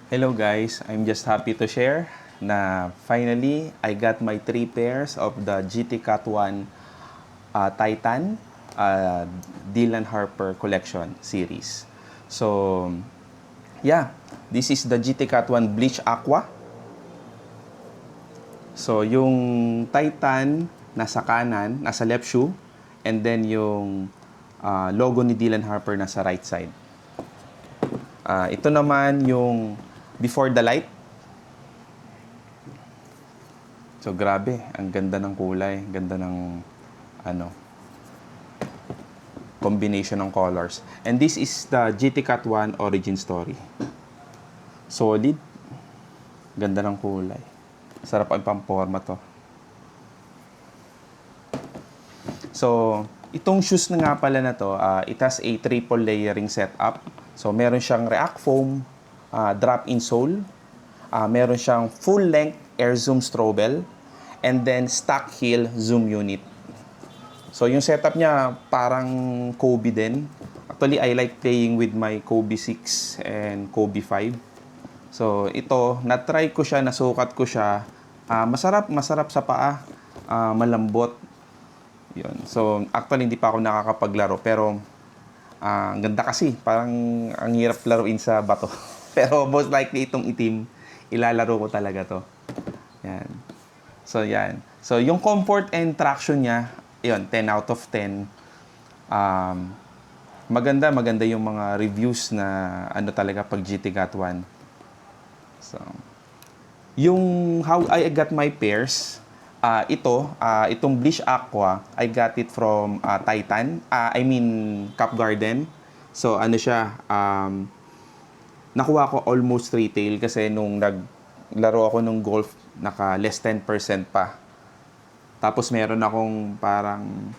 Hello guys, I'm just happy to share na finally I got my 3 pairs of the GT Cat 1 Titan Dylan Harper Collection series. So, yeah, this is the GT Cat 1 Bleach Aqua. So, yung Titan nasa kanan, nasa left shoe, and then yung logo ni Dylan Harper nasa right side. Ito naman yung Before the Light. So, grabe. Ang ganda ng kulay. Ganda ng, combination ng colors. And this is the GT Cat 1 origin story. Solid. Ganda ng kulay. Sarap ang pamporma to. So, itong shoes na nga pala na to, it has a triple layering setup. So, meron siyang React Foam, drop-in sole, meron siyang full-length air zoom strobel, and then stock heel zoom unit. So, yung setup niya parang Kobe din. Actually, I like playing with my Kobe 6 and Kobe 5. So, ito, na-try ko siya, nasukat ko siya. Masarap sa paa, malambot. Yun. So, actually, hindi pa ako nakakapaglaro, pero ang ganda kasi, parang ang hirap laruin sa bato. Pero most likely itong itim, ilalaro ko talaga to. Yan. So, yan. So, yung comfort and traction niya, yun, 10 out of 10. Maganda yung mga reviews na ano talaga pag GT Cat 1. So, yung how I got my pairs, itong Bleach Aqua, I got it from Titan. Cap Garden. So, ano siya, nakuha ko almost retail kasi nung naglaro ako ng golf, naka less 10% pa. Tapos meron akong parang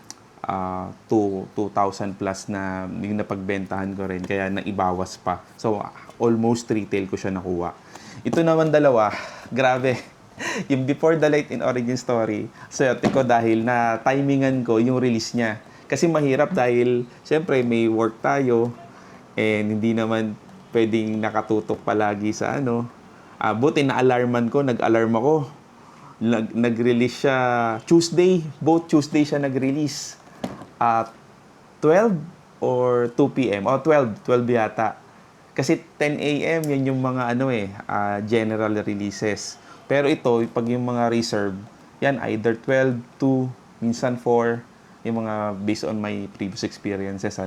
2,000 plus na yung napagbentahan ko rin, kaya naibawas pa. So, almost retail ko siya nakuha. Ito naman dalawa, grabe. Yung Before the Light in Origin Story, swerte ko dahil na timingan ko yung release niya. Kasi mahirap dahil, syempre, may work tayo, and hindi naman pwedeng nakatutok palagi sa buti na-alarman ko, nag-alarm ako. Nag-release siya Tuesday, both Tuesday siya nag-release. At 12 or 2 p.m. O 12 yata. Kasi 10 a.m. yan yung mga general releases. Pero ito, pag yung mga reserve, yan either 12 to minsan 4, yung mga based on my previous experiences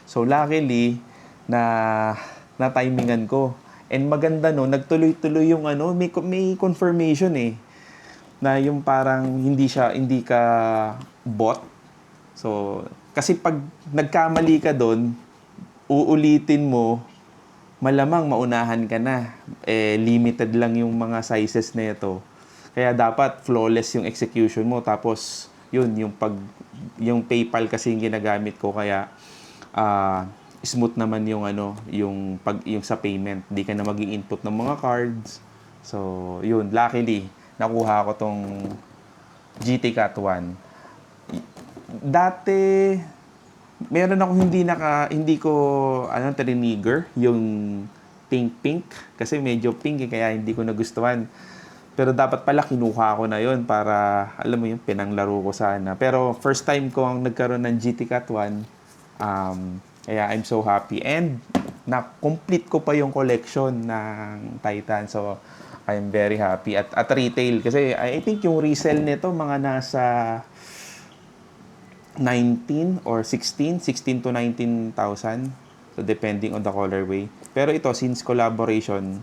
So luckily na timingan ko. And maganda nagtuloy-tuloy yung may confirmation na yung parang hindi ka bot. So kasi pag nagkamali ka doon, uulitin mo, malamang maunahan ka na. Limited lang yung mga sizes na ito. Kaya dapat flawless yung execution mo. Tapos, yung PayPal kasi yung ginagamit ko. Kaya, smooth naman yung yung sa payment. Hindi ka na mag-i-input ng mga cards. So, yun. Luckily, nakuha ko tong GT Cat 1. Dati, meron ako hindi ko triniger yung pink kasi medyo pink kaya hindi ko nagustuhan. Pero dapat pala kinuha ko na yon para alam mo yung pinanglaro ko sana. Pero first time ko ang nagkaroon ng GT Cat 1, kaya I'm so happy, and na-complete ko pa yung collection ng Titan. So I'm very happy at retail kasi I think yung resell nito mga nasa 19 or 16 to 19,000. So, depending on the colorway. Pero ito, since collaboration,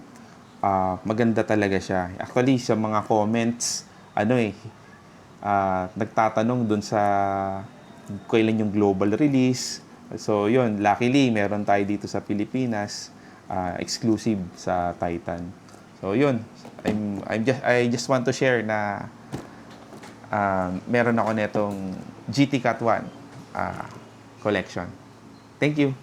maganda talaga siya. Actually, sa mga comments, nagtatanong dun sa kailan yung global release. So, yun, luckily, meron tayo dito sa Pilipinas, exclusive sa Titan. So, yun, I just want to share na meron ako netong GT Cat 1 collection. Thank you.